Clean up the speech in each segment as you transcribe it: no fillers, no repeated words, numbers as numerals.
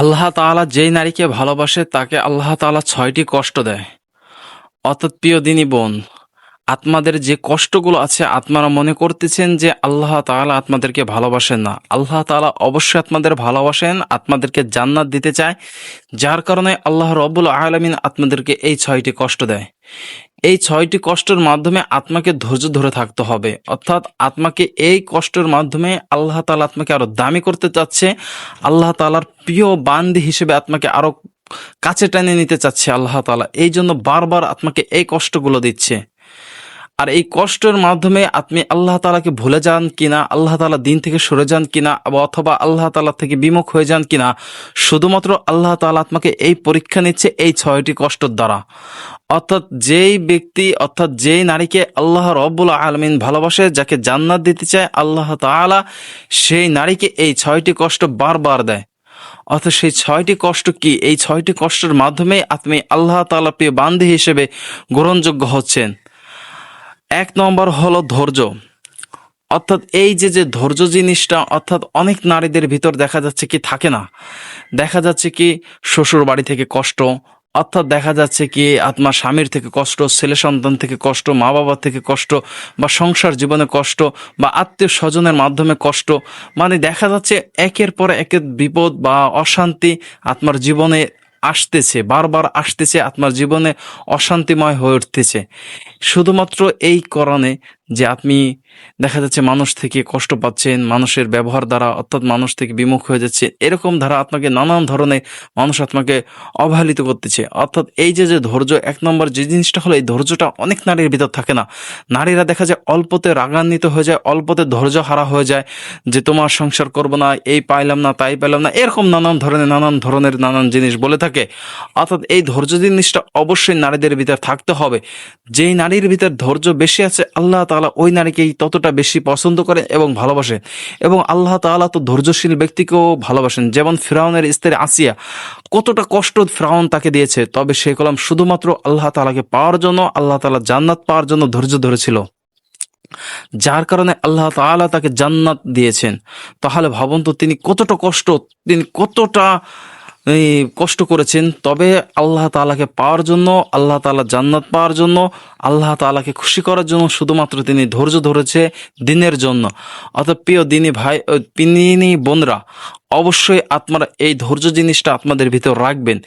আল্লাহ তাআলা যেই নারীকে ভালোবাসে তাকে আল্লাহ তাআলা ৬টি কষ্ট দেয়। অর্থাৎ প্রিয় দিনী বোন, আপনাদের যে কষ্টগুলো আছে আপনারা মনে করতেছেন যে আল্লাহ তাআলা আপনাদেরকে ভালোবাসেন না। আল্লাহ তাআলা অবশ্যই আপনাদের ভালোবাসেন, আপনাদেরকে জান্নাত দিতে চায়। যার কারণে আল্লাহ রব্বুল আলামিন আপনাদেরকে এই ৬টি কষ্ট দেয়। এই ৬টি কষ্টের মাধ্যমে আত্মাকে ধৈর্য ধরে থাকতে হবে। অর্থাৎ আত্মাকে এই কষ্টের মাধ্যমে আল্লাহ তাআলা আপনাকে আরো দামি করতে চাচ্ছে। আল্লাহ তাআলার প্রিয় বান্দি হিসেবে আপনাকে আরো কাছে টেনে নিতে চাচ্ছে আল্লাহ তাআলা। এই জন্য বারবার আত্মাকে এই কষ্টগুলো দিচ্ছে। আর এই কষ্টের মাধ্যমে আপনি আল্লাহ তাআলাকে ভুলে যান কিনা, আল্লাহ তাআলা দিন থেকে সরে যান কিনা, অথবা আল্লাহ তাআলা থেকে বিমুখ হয়ে যান কিনা, শুধুমাত্র আল্লাহ তাআলা আপনাকে এই পরীক্ষা নিচ্ছে এই ৬টি কষ্টের দ্বারা। অর্থাৎ যেই নারীকে আল্লাহ রব্বুল আলামিন ভালোবাসে, যাকে জান্নাত দিতে চায় আল্লাহ তাআলা, সেই নারীকে এই ৬টি কষ্ট বারবার দেয়। অর্থাৎ সেই ৬টি কষ্ট কি? এই ৬টি কষ্টের মাধ্যমে আপনি আল্লাহ তাআলা প্রিয় বান্দি হিসেবে গ্রহণযোগ্য হচ্ছেন। ১ নম্বর হলো ধৈর্য। অর্থাৎ এই যে ধৈর্য জিনিসটা, অর্থাৎ অনেক নারীদের ভিতর দেখা যাচ্ছে কি থাকে না। দেখা যাচ্ছে কি শ্বশুর বাড়ি থেকে কষ্ট, অর্থাৎ দেখা যাচ্ছে কি আপনার স্বামীর থেকে কষ্ট, ছেলে সন্তান থেকে কষ্ট, মা বাবা থেকে কষ্ট, বা সংসার জীবনে কষ্ট, বা আত্মীয় স্বজনের মাধ্যমে কষ্ট। মানে দেখা যাচ্ছে একের পর এক বিপদ বা অশান্তি আপনার জীবনে আসতেছে, বারবার আসতেছে, আপনার জীবনে অশান্তিময় হয়ে উঠতেছে শুধুমাত্র এই কারণে যে আপনি দেখা যাচ্ছে মানুষ থেকে কষ্ট পাচ্ছেন, মানুষের ব্যবহার দ্বারা, অর্থাৎ মানুষ থেকে বিমুখ হয়ে যাচ্ছে। এরকম ধারা আপনাকে নানান ধরনের মানুষ আপনাকে অবহেলিত করতেছে। অর্থাৎ এই যে ধৈর্য, ১ নম্বর যে জিনিসটা হলো, এই ধৈর্যটা অনেক নারীর ভিতর থাকে না। নারীরা দেখা যায় অল্পতে রাগান্বিত হয়ে যায়, অল্পতে ধৈর্য হারা হয়ে যায়, যে তোমার সংসার করব না, এই পাইলাম না, তাই পাইলাম না, এরকম নানান জিনিস বলে থাকে। অর্থাৎ এই ধৈর্য জিনিসটা অবশ্যই নারীদের ভিতর থাকতে হবে। যেই নারীর ভিতর ধৈর্য বেশি আছে আল্লাহ তাআলা ওই নারীকেই ততটা বেশি পছন্দ করে এবং ভালোবাসে। এবং আল্লাহ তাআলা তো ধৈর্যশীল ব্যক্তিকেও ভালোবাসেন। যেমন ফিরআউনের স্ত্রী আসিয়া, কতটা কষ্ট ফিরআউন তাকে দিয়েছে, তবে সে কলম শুধুমাত্র আল্লাহ তাআলাকে পাওয়ার জন্য, আল্লাহ তাআলা জান্নাত পাওয়ার জন্য ধৈর্য ধরেছিল, যার কারণে আল্লাহ তাআলা তাকে জান্নাত দিয়েছেন। তাহলে ভাবুন তো তিনি কতটা কষ্ট করেছেন, তবে আল্লাহ তাআলাকে পাওয়ার জন্য, আল্লাহ তাআলা জান্নাত পাওয়ার জন্য, আল্লাহ তাআলাকে খুশি করার জন্য শুধুমাত্র তিনি ধৈর্য ধরেছে দিনের জন্য। অর্থাৎ প্রিয় দিনী বোনরা, অবশ্যই আপনারা এই ধৈর্য জিনিসটা আপনাদের ভিতর রাখবেন।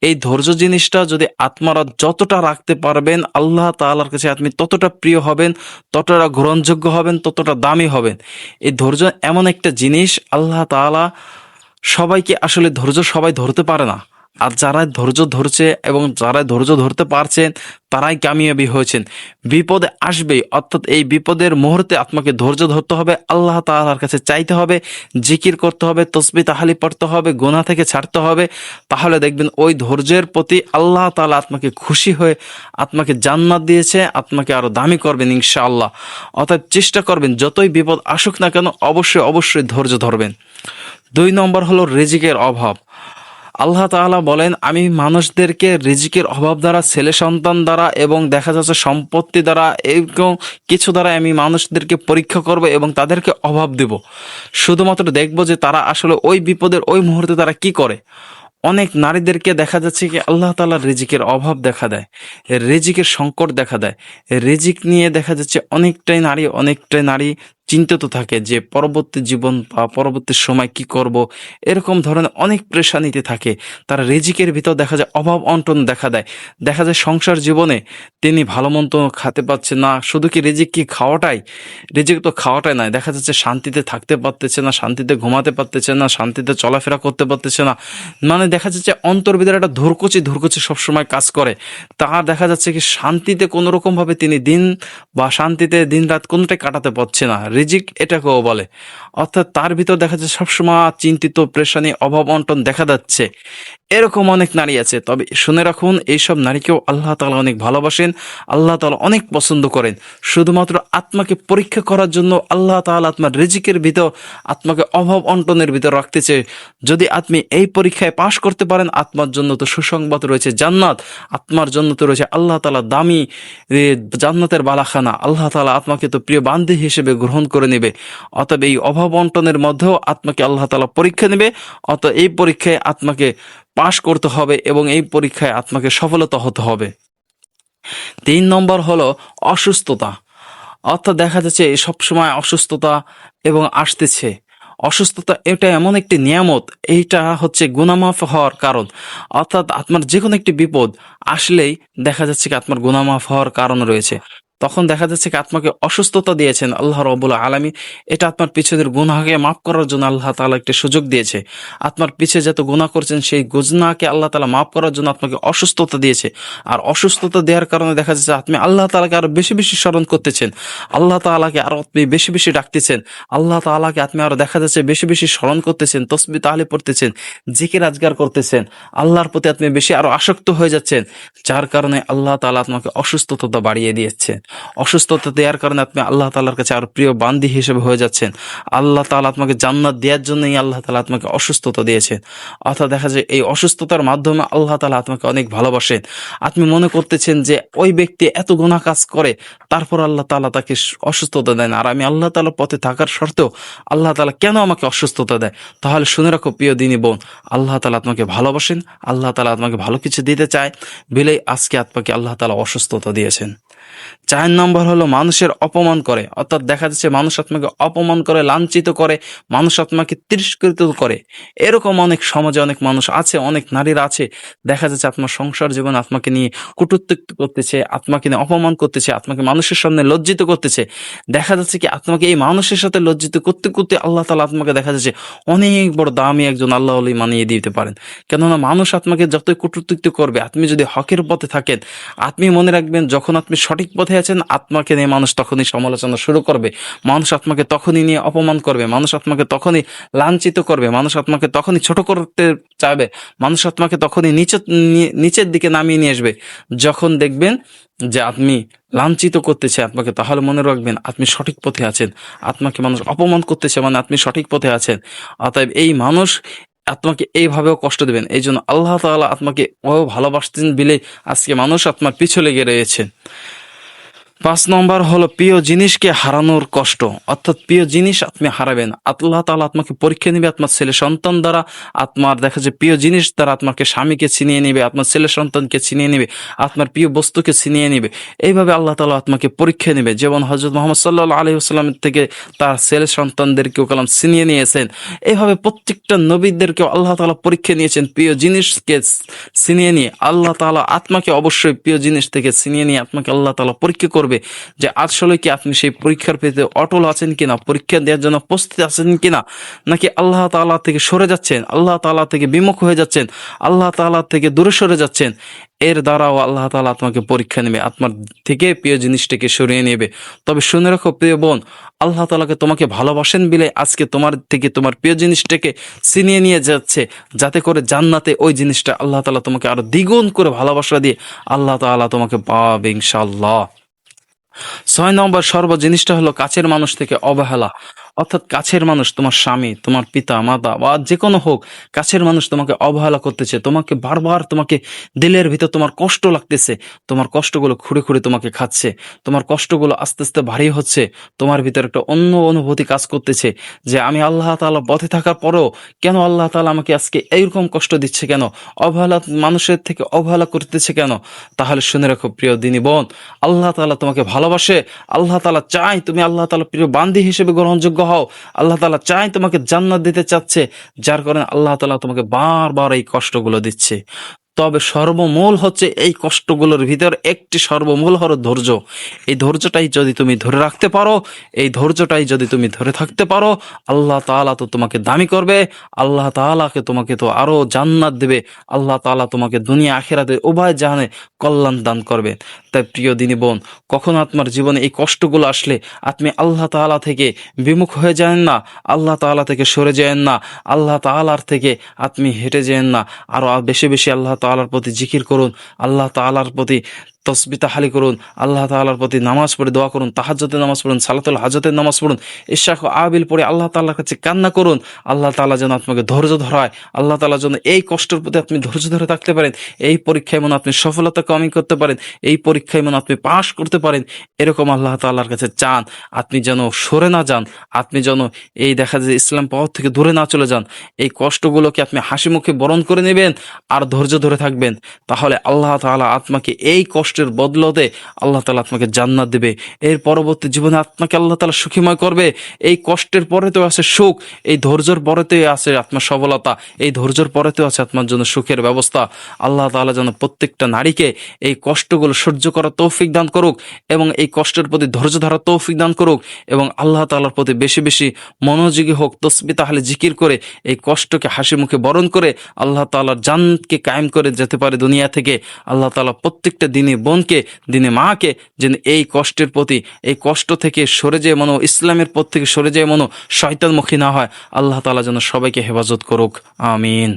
এই ধৈর্য জিনিসটা যদি আপনারা যতটা রাখতে পারবেন, আল্লাহ তাআলার কাছে আপনি ততটা প্রিয় হবেন, ততটা গ্রহণযোগ্য হবেন, ততটা দামি হবেন। এই ধৈর্য এমন একটা জিনিস, আল্লাহ তাআলা সবাইকে আসলে ধৈর্য সবাই ধরতে পারে না। আর যারা ধৈর্য ধরছে এবং যারা ধৈর্য ধরতে পারছেন, তারাই কামিয়াবি হয়েছেন। বিপদে আসবেই, অর্থাৎ এই বিপদের মুহূর্তে আপনাকে ধৈর্য ধরতে হবে, আল্লাহ তাআলার কাছে চাইতে হবে, জিকির করতে হবে, তসবিহ তাহলিল পড়তে হবে, গুনাহ থেকে ছাড়তে হবে। তাহলে দেখবেন ওই ধৈর্যের প্রতি আল্লাহ তাআলা আপনাকে খুশি হয়ে আপনাকে জান্নাত দিয়েছে, আপনাকে আরো দামি করবেন ইনশাআল্লাহ। অর্থাৎ চেষ্টা করবেন যতই বিপদ আসুক না কেন, অবশ্যই ধৈর্য ধরবেন। ২ নম্বর হলো রিজিকের অভাব। আল্লাহ তাআলা বলেন, আমি মানুষদেরকে রিজিকের অভাব দ্বারা, ছেলে সন্তান দ্বারা, এবং দেখা যাচ্ছে সম্পত্তি দ্বারা, এরকম কিছু দ্বারা আমি মানুষদেরকে পরীক্ষা করব এবং তাদেরকে অভাব দেব। শুধুমাত্র দেখব যে তারা আসলে ওই বিপদের ওই মুহূর্তে তারা কি করে। অনেক নারীদেরকে দেখা যাচ্ছে কি আল্লাহ তাআলার রিজিকের অভাব দেখা দেয়, রিজিকের সংকট দেখা দেয়। রিজিক নিয়ে দেখা যাচ্ছে অনেকটাই নারী চিন্তিত থাকে যে পরবর্তী জীবন বা পরবর্তী সময় কি করব, এরকম ধরনের অনেক প্রেশানিতে থাকে। তার রিজিকের ভিতর দেখা যায় অভাব অনটন দেখা দেয়। দেখা যায় সংসার জীবনে তিনি ভালো মন্দ খেতে পাচ্ছেন না। শুধু কি রিজিক তো খাওয়াটাই নয়, দেখা যাচ্ছে শান্তিতে থাকতে পারতেছে না, শান্তিতে ঘুমাতে পারতেছে না, শান্তিতে চলাফেরা করতে পারতেছে না। মানে দেখা যাচ্ছে অন্তর ভিতরে একটা ধুরকুচি সবসময় কাজ করে। তার দেখা যাচ্ছে কি শান্তিতে কোনো রকম ভাবে তিনি শান্তিতে দিন রাত কোনটাই কাটাতে পারছে না। রিজিক এটাকেও বলে। অর্থাৎ তার ভিতর দেখা যাচ্ছে সবসময় চিন্তিত, প্রেশানি, অভাব অনটন দেখা যাচ্ছে। এরকম অনেক নারী আছে, তবে শুনে রাখুন এইসব নারীকেও আল্লাহ তাআলা অনেক ভালোবাসেন, আল্লাহ তাআলা অনেক পছন্দ করেন। শুধুমাত্র আত্মাকে পরীক্ষা করার জন্য আল্লাহ তাআলা আত্মার রিজিকের ভিতর, আত্মাকে অভাব অন্টনের ভিতর রাখতেছে। যদি আপনি এই পরীক্ষায় পাশ করতে পারেন, আত্মার জন্য তো সুসংবাদ রয়েছে জান্নাত, আত্মার জন্য তো রয়েছে আল্লাহ তাআলা দামি জান্নাতের বালাখানা। আল্লাহ তাআলা আত্মাকে তো প্রিয় বান্দি হিসেবে গ্রহণ করে নেবে। অতএব এই অভাব অন্টনের মধ্যেও আত্মাকে আল্লাহ তাআলা পরীক্ষা নেবে। এই পরীক্ষায় আত্মাকে পাশ করতে হবে এবং এই পরীক্ষায় আত্মাকে সফলতা হতে হবে। 3 নম্বর হলো অসুস্থতা। অর্থাৎ দেখা যাচ্ছে সবসময় অসুস্থতা এবং আসতেছে। অসুস্থতা এটা এমন একটি নিয়ামত, এইটা হচ্ছে গুনাহ মাফ হওয়ার কারণ। অর্থাৎ আপনার যে কোনো একটি বিপদ আসলেই দেখা যাচ্ছে কি আপনার গুনাহ মাফ হওয়ার কারণ রয়েছে। তখন দেখা যাচ্ছে কি আপনাকে অসুস্থতা দিয়েছেন আল্লাহ রাব্বুল আলামিন, এটা আপনার পিছনের গুনাহকে মাফ করার জন্য আল্লাহ তাআলা একটি সুযোগ দিয়েছে। আপনার পিছে যত গুনাহ করছেন সেই গুনাহকে আল্লাহ তাআলা মাফ করার জন্য আপনাকে অসুস্থতা দিয়েছে। আর অসুস্থতা দেওয়ার কারণে দেখা যাচ্ছে আপনি আল্লাহ তাআলাকে আরো বেশি বেশি স্মরণ করতেছেন, আল্লাহ তাআলাকে আরো আপনি বেশি বেশি ডাকতেছেন, আল্লাহ তাআলাকে আপনি আরো দেখা যাচ্ছে বেশি বেশি স্মরণ করতেছেন, তসবিহ তাহলিল পড়তেছেন, জিকির আজগার করতেছেন, আল্লাহর প্রতি আপনি বেশি আরো আসক্ত হয়ে যাচ্ছেন, যার কারণে আল্লাহ তাআলা আপনাকে অসুস্থতা বাড়িয়ে দিয়েছে। অসুস্থতা দেওয়ার কারণে আপনি আল্লাহ তাআলার কাছে আরো প্রিয় বান্দি হিসেবে হয়ে যাচ্ছেন। আল্লাহ তাআলা আপনাকে জান্নাত দেওয়ার জন্যই আল্লাহ তাআলা আপনাকে অসুস্থতা দিয়েছেন। অর্থাৎ দেখা যায় এই অসুস্থতার মাধ্যমে আল্লাহ তাআলা আপনাকে অনেক ভালোবাসেন। আপনি মনে করতেছেন যে ওই ব্যক্তি এত গুনাহ কাজ করে, তারপর আল্লাহ তাআলা তাকে অসুস্থতা দেন, আর আমি আল্লাহ তাআলার পথে থাকার সত্ত্বেও আল্লাহ তাআলা কেন আমাকে অসুস্থতা দেয়? তাহলে শুনে রাখো প্রিয় দিনী বোন, আল্লাহ তাআলা আপনাকে ভালোবাসেন, আল্লাহ তাআলা আপনাকে ভালো কিছু দিতে চায় বলেই আজকে আপনাকে আল্লাহ তাআলা অসুস্থতা দিয়েছেন। 4 নম্বর হলো মানুষের অপমান করে। অর্থাৎ দেখা যাচ্ছে মানুষ আপনাকে অপমান করে, লাঞ্ছিত করে, মানুষ আপনাকে তিরস্কৃত করে। এরকম অনেক সমাজে অনেক মানুষ আছে, অনেক নারীরা আছে, দেখা যাচ্ছে আপনার সংসার জীবন আপনাকে নিয়ে কটূক্তি করতেছে, আপনাকে নিয়ে অপমান করতেছে, আপনাকে মানুষের সামনে লজ্জিত করতেছে। দেখা যাচ্ছে কি আপনাকে এই মানুষের সাথে লজ্জিত করতে করতে আল্লাহ তাআলা আপনাকে দেখা যাচ্ছে অনেক বড় দামি একজন আল্লাহ ওলি মানিয়ে দিতে পারেন। কেননা মানুষ আপনাকে যতই কটূক্তি করবে, আপনি যদি হকের পথে থাকেন, আপনি মনে রাখবেন যখন আপনি সঠিক পথে আছেন, আত্মাকে নিয়ে মানুষ তখনই সমালোচনা শুরু করবে, মানুষ আত্মাকে তখনই নিয়ে অপমান করবে, মানুষ আত্মাকে তখনই লাঞ্ছিত করবে, মানুষ আত্মাকে তখনই ছোট করতে চাইবে, মানুষ আত্মাকে তখনই নিচের দিকে নামিয়ে নিয়ে আসবে। যখন দেখবেন যে আপনি লাঞ্ছিত করতেছে আত্মাকে, তাহলে মনে রাখবেন আপনি সঠিক পথে আছেন। আত্মাকে মানুষ অপমান করতেছে মানে আপনি সঠিক পথে আছেন। অতএব এই মানুষ আত্মাকে এইভাবেও কষ্ট দেবেন, এই জন্য আল্লাহ তাআলা আত্মাকে ভালোবাসতেন বিলে আজকে মানুষ আত্মার পিছু লেগে রয়েছে। 5 নম্বর হলো প্রিয় জিনিসকে হারানোর কষ্ট। অর্থাৎ প্রিয় জিনিস আপনি হারাবেন, আল্লাহ তাআলা আপনাকে পরীক্ষা নেবে আপনার ছেলে সন্তান দ্বারা, আপনার দেখা যায় প্রিয় জিনিস দ্বারা আপনাকে স্বামীকে ছিনিয়ে নেবে, আপনার ছেলে সন্তানকে ছিনিয়ে নেবে, আপনার প্রিয় বস্তুকে ছিনিয়ে নেবে। এইভাবে আল্লাহ তাআলা আপনাকে পরীক্ষা নেবে। যেমন হযরত মুহাম্মদ সাল্লাল্লাহু আলাইহি ওয়াসাল্লামের থেকে তার ছেলে সন্তানদেরকেও কালাম ছিনিয়ে নিয়েছেন। এইভাবে প্রত্যেকটা নবীদেরকেও আল্লাহ তাআলা পরীক্ষা নিয়েছেন। প্রিয় জিনিসকে ছিনিয়ে নিয়ে আল্লাহ তাআলা আত্মাকে অবশ্যই প্রিয় জিনিস থেকে ছিনিয়ে নিয়ে আপনাকে আল্লাহ তাআলা পরীক্ষা করবে যে আসলে কি আপনি সেই পরীক্ষার পেতে অটল আছেন কিনা, পরীক্ষা দেওয়ার জন্য প্রস্তুত আছেন কিনা, নাকি আল্লাহ তাআলা থেকে সরে যাচ্ছেন, আল্লাহ তাআলা থেকে বিমুখ হয়ে যাচ্ছেন, আল্লাহ তাআলা থেকে দূরে সরে যাচ্ছেন। এর দ্বারাও আল্লাহ তাআলা আপনাকে পরীক্ষা নেবে, আপনার থেকে প্রিয় জিনিসটাকে সরিয়ে নেবে। তবে শুনে রাখো প্রিয় বোন, আল্লাহ তাআলাকে তোমাকে ভালোবাসেন বলে আজকে তোমার থেকে তোমার প্রিয় জিনিসটাকে ছিনিয়ে নিয়ে যাচ্ছে, যাতে করে জান্নাতে ওই জিনিসটা আল্লাহ তাআলা তোমাকে আরো দ্বিগুণ করে ভালোবাসা দিয়ে আল্লাহ তাআলা তোমাকে পাবে ইনশাআল্লাহ। 6 নম্বর জিনিসটা হলো কাছের মানুষ থেকে অবহেলা। অর্থাৎ কাছের মানুষ, তোমার স্বামী, তোমার পিতা মাতা বা যে কোনো হোক, কাছের মানুষ তোমাকে অবহেলা করতেছে, তোমাকে বারবার তোমাকে দিলের ভিতর তোমার কষ্ট লাগতেছে, তোমার কষ্টগুলো খুঁড়ে খুঁড়ে তোমাকে খাচ্ছে, তোমার কষ্টগুলো আস্তে আস্তে ভারী হচ্ছে, তোমার ভিতর একটা অন্য অনুভূতি কাজ করতেছে যে আমি আল্লাহ তাআলা পথে থাকার পরেও কেন আল্লাহ তাআলা আমাকে আজকে এইরকম কষ্ট দিচ্ছে, কেন অবহেলা, মানুষের থেকে অবহেলা করতেছে কেন? তাহলে শুনে রাখো প্রিয় দিনী বোন, আল্লাহ তাআলা তোমাকে ভালোবাসে, আল্লাহ তাআলা চায় তুমি আল্লাহ তাআলা প্রিয় বান্দি হিসেবে গ্রহণযোগ্য হও, আল্লাহ তাআলা চায় তোমাকে জান্নাত দিতে চাচ্ছে, যার কারণে আল্লাহ তাআলা তোমাকে বারবার এই কষ্টগুলো দিচ্ছে। তবে সর্বমূল হচ্ছে এই কষ্টগুলোর ভিতর একটি সর্বমূল হলো ধৈর্য। এই ধৈর্যটাই যদি তুমি ধরে রাখতে পারো, এই ধৈর্যটাই যদি তুমি ধরে থাকতে পারো, আল্লাহ তাআলা তো তোমাকে দামি করবে, আল্লাহ তাআলাকে তোমাকে তো আরো জান্নাত দেবে, আল্লাহ তাআলা তোমাকে দুনিয়া আখিরাতে উভয় জাহানে কল্যাণ দান করবে। তাই প্রিয় দিনী বোন, কখনো আপনার জীবনে এই কষ্টগুলো আসলে আপনি আল্লাহ তাআলা থেকে বিমুখ হয়ে যান না, আল্লাহ তাআলা থেকে সরে যান না, আল্লাহ তাআলার থেকে আপনি হেঁটে যান না। আরও বেশি বেশি আল্লাহ তাআলার প্রতি জিকির করুন, আল্লাহ তাআলার প্রতি তসবিহ তাহলিল করুন, আল্লাহ তাআলার প্রতি নামাজ পড়ে দোয়া করুন, তাহাজ্জুদের নামাজ পড়ুন, সালাতুল হাজতের নামাজ পড়ুন, ইশরাক ও আবিল পড়ে আল্লাহ তাআলার কাছে কান্না করুন। আল্লাহ তাআলা যেন আপনাকে ধৈর্য ধরায়, আল্লাহ তাআলা যেন এই কষ্টের প্রতি আপনি ধৈর্য ধরে থাকতে পারেন, এই পরীক্ষায় মনে আপনি সফলতা কামিয়ে করতে পারেন, এই পরীক্ষায় মনে আপনি পাশ করতে পারেন, এরকম আল্লাহ তাআলার কাছে চান। আপনি যেন সরে না যান, আপনি যেন এই দেখা যায় ইসলাম পথ থেকে দূরে না চলে যান। এই কষ্টগুলোকে আপনি হাসি মুখে বরণ করে নেবেন আর ধৈর্য ধরে থাকবেন, তাহলে আল্লাহ তাআলা আপনাকে এই কষ্টের বদলতে আল্লাহ তাআলা আপনাকে জান্নাত দেবে। এর পরবর্তী জীবনে আপনাকে আল্লাহ তাআলা সুখীময় করবে। এই কষ্টের পরেতেও আছে সুখ, এই ধৈর্যের পরেতেও আছে আপনার সফলতা, এই ধৈর্যের পরেতেও আছে আপনার জন্য সুখের ব্যবস্থা। আল্লাহ তাআলা যেন প্রত্যেকটা নারীকে এই কষ্টগুলো সহ্য করার তৌফিক দান করুক এবং এই কষ্টের প্রতি ধৈর্য ধরার তৌফিক দান করুক এবং আল্লাহ তাআলার প্রতি বেশি বেশি মনোযোগী হোক, তসবিহ তাহলে জিকির করে এই কষ্টকে হাসি মুখে বরণ করে আল্লাহ তাআলার জান্নাতকে কায়েম করে যেতে পারে দুনিয়া থেকে। আল্লাহ তাআলা প্রত্যেকটা দিনে বোনকে, দিনে মাকে যেন এই কষ্টের প্রতি, এই কষ্ট থেকে সরে যায় মনো, ইসলামের পথ থেকে সরে যায় মনো শয়তানমুখী না হয়। আল্লাহ তাআলা যেন সবাইকে হেফাজত করুক, আমিন।